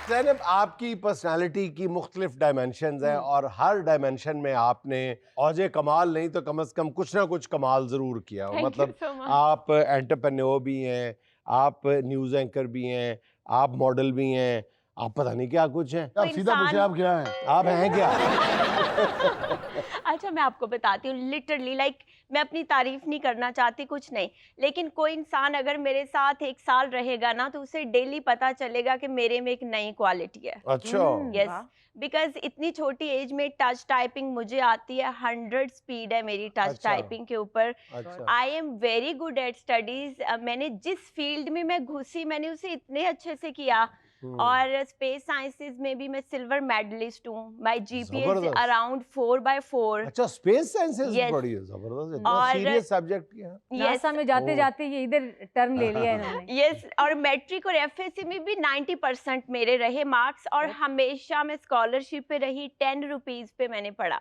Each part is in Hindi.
ज़ैनब, आपकी पर्सनालिटी की मुख्तलिफ डायमेंशंस हैं और हर डायमेंशन में आपने औजे कमाल नहीं तो कम से कम कुछ ना कुछ कमाल ज़रूर किया। थैंक यू मतलब सो मच। आप एंटरप्रेन्योर भी हैं, आप न्यूज़ एंकर भी हैं, आप मॉडल भी हैं, आप पता नहीं क्या कुछ हैं। कोई आप सीधा पूछे, इंसान आप क्या हैं? आप हैं क्या? अच्छा, मैं आपको बताती हूँ लिटरली लाइक मैं अपनी तारीफ नहीं करना चाहती, कुछ नहीं, लेकिन कोई इंसान अगर मेरे साथ 1 साल रहेगा ना तो उसे डेली पता चलेगा कि मेरे में एक नई क्वालिटी है। अच्छा। यस, वाह। बिकॉज इतनी छोटी एज में टच टाइपिंग मुझे आती है, 100 स्पीड है मेरी टच अच्छा। टाइपिंग के ऊपर। अच्छा। I am very good at studies. मैंने जिस फील्ड में मैं घुसी मैंने उसे इतने अच्छे से किया। और स्पेस साइंसेज में भी मैं सिल्वर मेडलिस्ट हूँ। माय जीपीए जबरदस्त। अराउंड 4/4। अच्छा, स्पेस साइंसेस Yes. पढ़ी है, जबरदस्त, इतना और सीरियस सब्जेक्ट क्या है? नासा में जाते जाते ये इधर टर्न ले लिया इन्होंने। यस, और मैट्रिक और एफएससी में भी 90% मेरे रहे मार्क्स, और हमेशा मैं स्कॉलरशिप पे रही। 10 रुपीज पे मैंने पढ़ा।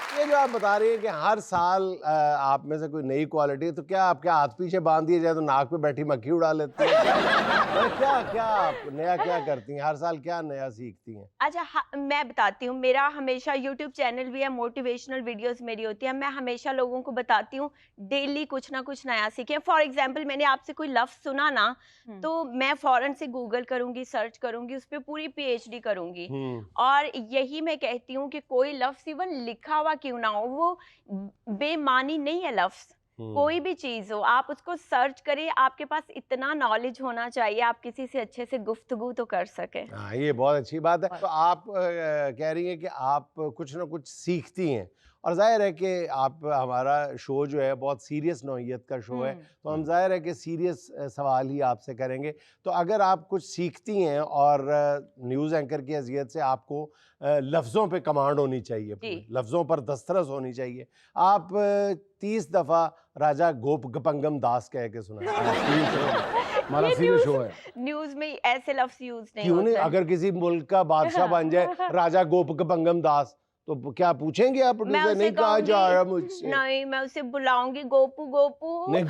ये जो आप बता रही हैं कि हर साल आप में से कोई नई क्वालिटी है, तो क्या आपके हाथ पीछे बांध दिए जाए तो नाक पे बैठी मक्खी उड़ा लेती हैं? क्या क्या आप नया क्या करती हैं? हर साल क्या नया सीखती हैं? अच्छा, मैं बताती हूँ, मेरा हमेशा यूट्यूब चैनल भी है, मोटिवेशनल वीडियोस मेरी होती है। मैं हमेशा लोगों को बताती हूँ डेली कुछ ना कुछ नया सीखें। फॉर एग्जांपल, मैंने आपसे कोई लफ्ज सुना ना तो मैं फौरन से गूगल करूंगी, सर्च करूंगी, उस पर पूरी पीएचडी करूंगी। और यही मैं कहती हूँ कि कोई लफ्ज इवन लिखा हुआ क्यों ना हो, वो बेमानी नहीं है लफ्ज। कोई भी चीज हो, आप उसको सर्च करें, आपके पास इतना नॉलेज होना चाहिए, आप किसी से अच्छे से गुफ्तगू तो कर सकें। हाँ, ये बहुत अच्छी बात है। तो आप कह रही हैं कि आप कुछ ना कुछ सीखती हैं, और जाहिर है कि आप, हमारा शो जो है बहुत सीरियस नौइयत का शो है, तो हम जाहिर है कि सीरियस सवाल ही आपसे करेंगे। तो अगर आप कुछ सीखती हैं और न्यूज़ एंकर की हैसियत से आपको लफ्ज़ों पे कमांड होनी चाहिए, लफ्ज़ों पर दस्तरस होनी चाहिए, आप 30 दफ़ा राजा गोप गपंगम दास कह के सुनाएं। हमारा सीरियस शो है। न्यूज में ऐसे लफ्ज यूज नहीं क्यों नहीं? होते। अगर किसी मुल्क का बादशाह बन जाए राजा गोप गपंगम दास, तो क्या पूछेंगे आप मैं उनसे? उसे नहीं कहा जा रहा कहूंगी, मुझसे। नहीं, मैं उसे बुलाऊंगी गोपू गोपू। नहीं,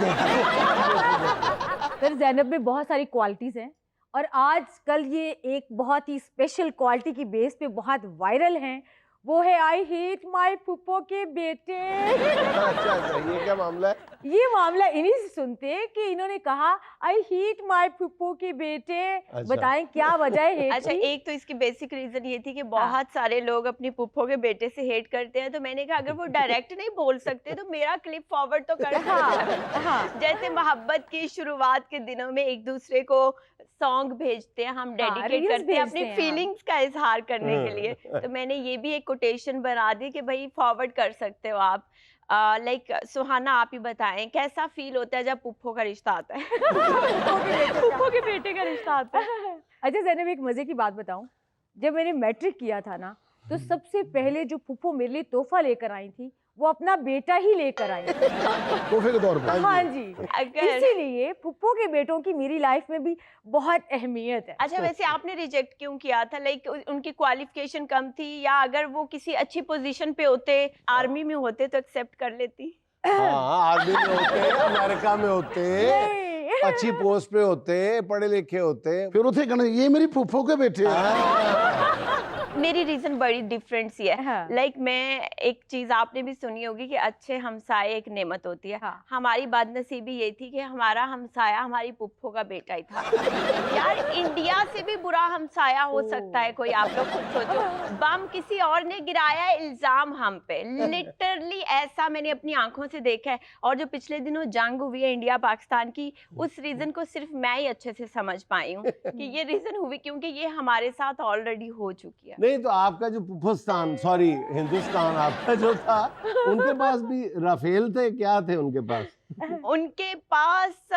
सर, ज़ैनब में बहुत सारी क्वालिटीज हैं और आजकल ये एक बहुत ही स्पेशल क्वालिटी की बेस पे बहुत वायरल हैं। वो है आई हेट माय फूफो के बेटे। अच्छा, ये क्या मामला है? ये मामला इन्हीं से सुनते हैं कि इन्होंने कहा आई हेट माय फूफो के बेटे। अच्छा। बताएं क्या वजह है हेट अच्छा, की? एक तो इसकी बेसिक रीजन ये थी कि बहुत सारे लोग अपनी पुप्पो के बेटे से हेट करते हैं, तो मैंने कहा अगर वो डायरेक्ट नहीं बोल सकते तो मेरा क्लिप फॉरवर्ड तो कर सकते हैं। जैसे मोहब्बत की शुरुआत के दिनों में एक दूसरे को सॉन्ग भेजते हैं, हम डेडिकेट reels करते हैं भेजते अपनी हैं, फीलिंग्स का इजहार करने के लिए, तो मैंने ये भी एक कोटेशन बना दी कि भाई फॉरवर्ड कर सकते हो आप। लाइक सुहाना, आप ही बताएं कैसा फील होता है जब पुप्पो का रिश्ता आता है? पुप्पो के बेटे का रिश्ता आता है। अच्छा ज़ैनब, एक मजे की बात बताऊं, जब मैंने मैट्रिक किया था ना तो सबसे पहले जो फूफो मेरे लिए तोहफा लेकर आई थी वो अपना बेटा ही लेकर आई। तोहफे के तौर पर। हाँ जी, अगर इसीलिए फूफो के बेटों की मेरी लाइफ में भी बहुत अहमियत है। अच्छा, वैसे आपने रिजेक्ट क्यों किया था? लाइक उनकी क्वालिफिकेशन कम थी, या अगर वो किसी अच्छी पोजीशन पे होते, आर्मी में होते तो एक्सेप्ट कर लेती? हाँ, आर्मी में होते, अमेरिका में होते, नहीं। अच्छी पोस्ट पे होते, पढ़े लिखे होते, फिर उसे कहना ये मेरी फूफो के बेटे हैं। मेरी रीजन बड़ी डिफरेंट सी है। हाँ। लाइक मैं, एक चीज आपने भी सुनी होगी कि अच्छे हमसाए एक नेमत होती है। हाँ। हमारी बदनसीबी ये थी कि हमारा हमसाया हमारी पुप्पो का बेटा ही था। यार, इंडिया से भी बुरा हमसाया हो सकता है कोई, आप लोग खुद सोचो। बम किसी और ने गिराया है, इल्जाम हम पे। लिटरली ऐसा मैंने अपनी आंखों से देखा है। और जो पिछले दिनों जंग हुई है इंडिया पाकिस्तान की, उस रीजन को सिर्फ मैं ही अच्छे से समझ पाई हूँ कि ये रीजन हुई क्योंकि ये हमारे साथ ऑलरेडी हो चुकी है। नहीं तो आपका जो पुफस्तान, सॉरी हिंदुस्तान आपका जो था, उनके पास भी राफेल थे, क्या थे उनके पास? उनके पास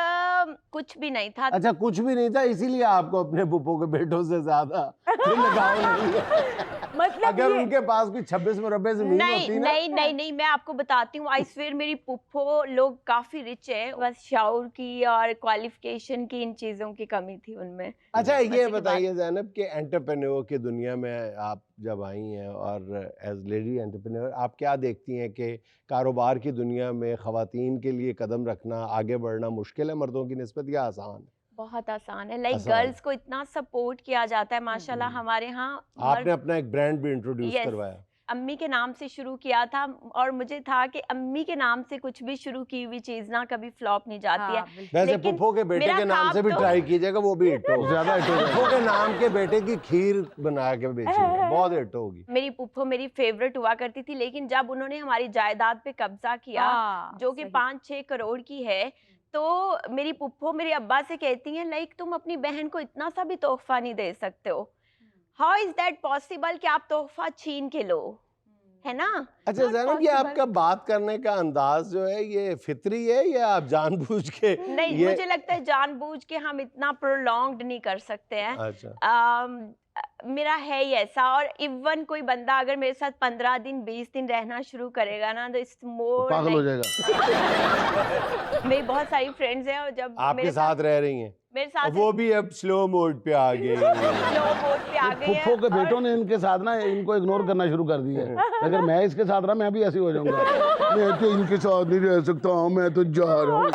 कुछ भी नहीं था। अच्छा, कुछ भी नहीं था, इसीलिए आपको अपने पुप्पो के बेटों से ज्यादा लगाव नहीं है। मतलब अगर ये उनके पास कोई 26 मुरब्बे जमीन नहीं होती ना। नहीं नहीं नहीं, मैं आपको बताती हूँ, आई स्वेयर मेरी पुप्पो लोग काफी रिच है, बस शाउर की और क्वालिफिकेशन की, इन चीजों की कमी थी उनमें। अच्छा, ये मजे की बताइए ज़ैनब कि एंटरप्रेन्योर की दुनिया में आप जब आई हैं और एज लेडी एंटरप्रेन्योर, आप क्या देखती हैं कि कारोबार की दुनिया में ख़वातीन के लिए कदम रखना, आगे बढ़ना मुश्किल है मर्दों की निस्बत या आसान है? बहुत आसान है, लाइक आसान है। गर्ल्स को इतना सपोर्ट किया जाता है माशाल्लाह हमारे यहाँ। आपने अपना एक ब्रांड भी इंट्रोड्यूस Yes. करवाया। अम्मी के नाम से शुरू किया था और मुझे था कि अम्मी के नाम से कुछ भी शुरू की हुई चीज ना कभी फ्लॉप नहीं जाती है। हाँ, बिल्कुल। वैसे लेकिन पुप्पो के बेटे मेरा के नाम से ख्वाब भी तो- ट्राई कीजिएगा, वो भी हिट होगा। ज्यादा हिट होगा। पुप्पो के नाम के बेटे की खीर बना के बेचिएगा, बहुत हिट होगी। मेरी पुप्पो मेरी फेवरेट हुआ करती थी, लेकिन जब उन्होंने हमारी जायदाद पे कब्जा किया हाँ, जो कि सही। 5-6 करोड़ की है, तो मेरी पुप्पो मेरे अब्बा से कहती हैं लाइक तुम अपनी बहन को इतना सा भी तोहफा नहीं दे सकते हो, हाउ इज दैट पॉसिबल कि आप तोहफा छीन के लो, है ना? अच्छा Not ज़ैनब, ये possible. आपका बात करने का अंदाज जो है ये फितरी है या आप जानबूझ के नहीं, ये? मुझे लगता है जानबूझ के हम इतना प्रोलॉन्ग्ड नहीं कर सकते हैं। अच्छा, मेरा है ही ऐसा, और इवन कोई बंदा अगर मेरे साथ 15 दिन 20 दिन रहना शुरू करेगा ना तो इट्स मोर पागल हो जाएगा। मेरी बहुत सारी फ्रेंड्स हैं और जब आपके मेरे साथ रह रही हैं मेरे और साथ वो भी अब स्लो मोड पे आ गई। स्लो मोड पे आ गई है। फुफ्फो के बेटों ने इनके साथ ना इनको इग्नोर करना शुरू कर दिया है। अगर मैं इसके साथ रहा मैं भी ऐसे ही हो जाऊंगा। मैं तो इनके साथ नहीं रह सकता हूँ, मैं तो जा रहा हूँ।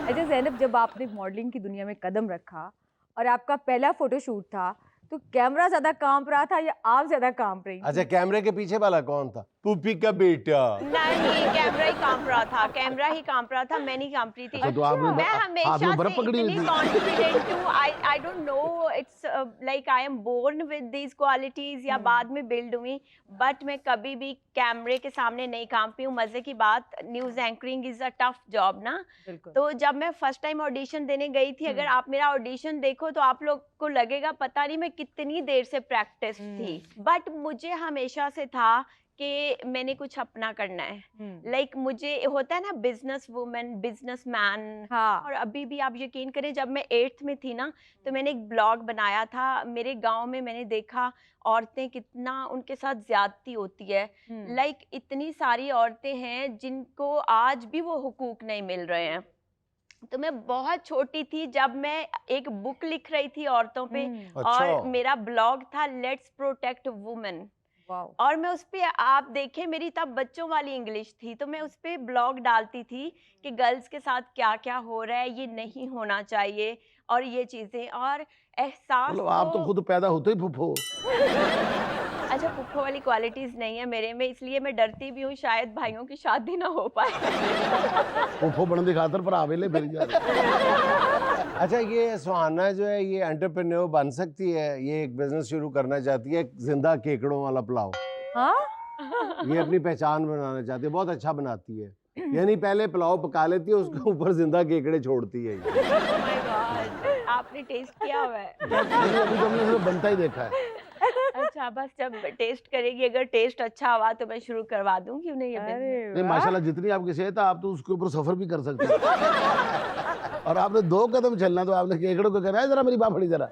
अच्छा ज़ैनब, जब आपने मॉडलिंग की दुनिया में कदम रखा और आपका पहला फोटोशूट था, तो कैमरा ज्यादा कांप रहा था या आप ज्यादा कांप रही? अच्छा, कैमरे के पीछे वाला कौन था? पुप्पी का बेटा। नहीं, कैमरा ही कांप रहा था, कैमरा ही कांप रहा था, मैं नहीं कांप रही थी। अच्छा, तो आपने मैं हाथ हमेशा में बर्फ से पकड़ी हुई इतनी थी? कॉन्फिडेंट हूँ, I don't know, it's like I am born with these qualities या बाद में बिल्ड हुई, बट मैं कभी भी कैमरे के सामने नहीं कांपी हूँ। मजे की बात, news anchoring is a tough job ना, बिल्कुल। तो जब मैं फर्स्ट टाइम ऑडिशन देने गई थी, अगर आप मेरा ऑडिशन देखो तो आप लोग को लगेगा पता नहीं मैं कितनी देर से प्रैक्टिस थी, बट मुझे हमेशा से था कि मैंने कुछ अपना करना है। लाइक मुझे होता है ना बिजनेस वुमेन, बिजनेस मैन, हाँ। और अभी भी आप यकीन करें जब मैं 8th में थी ना तो मैंने एक ब्लॉग बनाया था। मेरे गांव में मैंने देखा औरतें कितना उनके साथ ज्यादती होती है, लाइक इतनी सारी औरतें हैं जिनको आज भी वो हुकूक नहीं मिल रहे हैं। तो मैं बहुत छोटी थी जब मैं एक बुक लिख रही थी औरतों पे, अच्छा। और मेरा ब्लॉग था लेट्स प्रोटेक्ट वुमेन, वाओ। और मैं उस पे आप देखें मेरी तब बच्चों वाली इंग्लिश थी, तो मैं उस पे ब्लॉग डालती थी कि गर्ल्स के साथ क्या क्या हो रहा है, ये नहीं होना चाहिए, और ये चीजें, और एहसास मतलब आप तो खुद पैदा होते ही फुफ्फो। अच्छा, पुप्पो वाली क्वालिटीज नहीं है मेरे में, इसलिए मैं डरती भी हूँ शायद भाइयों की शादी ना हो पाए। फुफ्फो बन दिखातर पर आवेले फिर जा रहे। अच्छा, ये सुहाना जो है ये एंटरप्रेन्योर बन सकती है, ये एक बिजनेस शुरू करना चाहती है, जिंदा केकड़ों वाला पुलाव। हाँ? ये अपनी पहचान बनाना चाहती है, बहुत अच्छा बनाती है। यानी पहले पुलाव पका लेती है, उसके ऊपर जिंदा केकड़े छोड़ती है ये। Oh my God, आपने टेस्ट किया हुआ है? नहीं, अभी तो हमने सिर्फ बनता ही देखा है। अच्छा, बस जब टेस्ट करेगी, अगर टेस्ट अच्छा हुआ तो मैं शुरू करवा दूंगी, क्यों नहीं? ये business? अरे नहीं, वाह। माशाल्लाह जितनी आपकी सेहत है आप तो उसके ऊपर सफर भी कर सकते हैं। और आपने 2 कदम चलना तो आपने केकड़े को कहना है जरा मेरी बाह फड़ी जरा,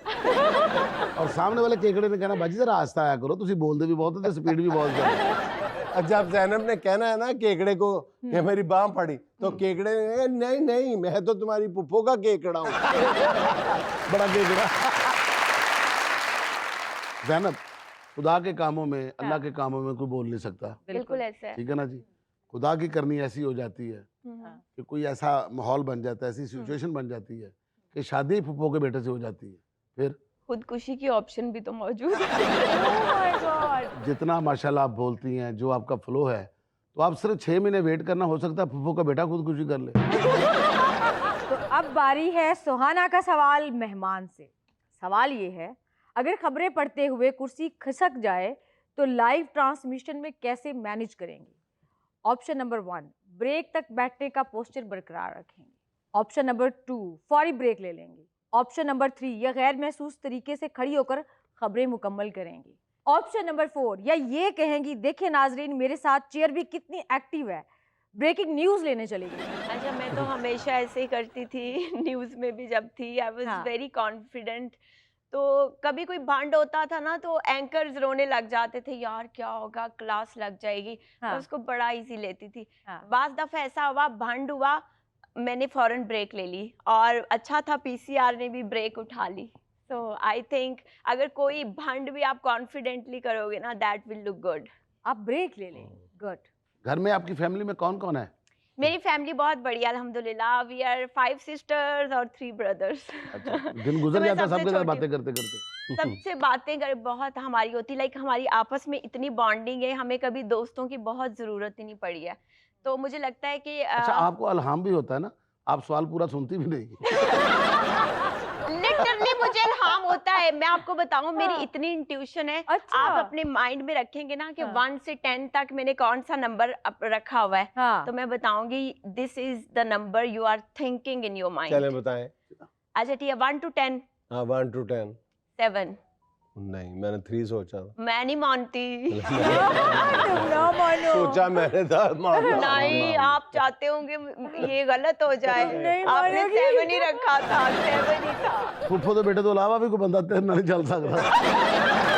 और सामने वाले केकड़े ने कहना बाजी जरा आस्ता आया करो, तुसी बोलते भी बहुत है स्पीड भी बहुत है। अब जब ज़ैनब ने कहना है ना केकड़े को कि मेरी बाह पड़ी, तो केकड़े ने कहा, नहीं नहीं, मैं तो तुम्हारी पुप्पो का केकड़ा हूँ। बड़ा केकड़ा। ज़ैनब, खुदा के कामों में, अल्लाह के कामों में कोई बोल नहीं सकता, बिल्कुल ऐसा है। ठीक है ना जी। खुदा की करनी ऐसी हो जाती है कि कोई ऐसा माहौल बन जाता है, ऐसी सिचुएशन बन जाती है कि शादी फुप्पो के बेटे से हो जाती है। फिर खुदकुशी की ऑप्शन भी तो मौजूद है। Oh my God. जितना माशाल्लाह आप बोलती हैं, जो आपका फ्लो है, तो आप सिर्फ 6 महीने वेट करना, हो सकता है फुफ्फो का बेटा खुदकुशी कर ले। तो अब बारी है सुहाना का सवाल मेहमान से। सवाल ये है, अगर खबरें पढ़ते हुए कुर्सी खिसक जाए तो लाइव ट्रांसमिशन में कैसे मैनेज करेंगी? ऑप्शन नंबर 1, ब्रेक तक बैठने का पोस्चर बरकरार रखेंगे। ऑप्शन नंबर 2, फौरी ब्रेक ले लेंगे। ऑप्शन नंबर 3, या गैर महसूस तरीके से खड़ी होकर खबरें मुकम्मल करेंगी। ऑप्शन नंबर 4, या ये कहेंगी देखिए नाजरीन मेरे साथ चेयर भी कितनी एक्टिव है, ब्रेकिंग न्यूज लेने चलेगी। अच्छा, मैं तो हमेशा ऐसे ही करती थी, न्यूज में भी जब थी, आई वाज हाँ। Very confident. तो कभी कोई भंड होता था ना तो एंकर्स रोने लग जाते थे, यार क्या होगा, क्लास लग जाएगी। हाँ। मैं उसको बड़ा इजी लेती थी। हाँ। बाज़ दफा ऐसा हुआ, भंड हुआ, मैंने फौरन ब्रेक ले ली, और अच्छा था पीसीआर ने भी ब्रेक उठा ली। सो आई थिंक अगर कोई भंड भी आप कॉन्फिडेंटली करोगे ना, दैट विल लुक गुड। आप ब्रेक ले लें। गुड। घर में आपकी फैमिली में कौन कौन है? मेरी फैमिली बहुत बढ़िया अल्हम्दुलिल्लाह। वी आर 5 सिस्टर्स और 3 ब्रदर्स। अच्छा, दिन गुजर मैं जाता है सबसे सबके साथ छोटी बातें करते करते। सबसे बातें कर बहुत हमारी होती, लाइक हमारी आपस में इतनी बॉन्डिंग है, हमें कभी दोस्तों की बहुत ज़रूरत ही नहीं पड़ी है। तो मुझे लगता है कि अच्छा, आपको अल्हाम भी होता है ना, आप सवाल पूरा सुनती भी नहीं। लिटरली मुझे इल्हाम होता है। मैं आपको बताऊं, मेरी हाँ। इतनी इंट्यूशन है। अच्छा। आप अपने माइंड में रखेंगे ना कि हाँ। 1 से 10 तक मैंने कौन सा नंबर रखा हुआ है, हाँ। तो मैं बताऊंगी this is the number you are thinking in your चलें माइंड। बताएं। अच्छा ठीक है, 1 to 10। हाँ 1 to 10। 7। नहीं, मैंने 3 सोचा था। मैं नहीं मानती। तुम ना मानो। सोचा मैंने था मानना। नहीं, आप चाहते होंगे ये गलत हो जाए। नहीं आपने मानोगी। 7 ही रखा था, 7 ही था। फुफ्फो तो बेटे तो अलावा भी कोई बंदा तेरे नाल नहीं चल सकता।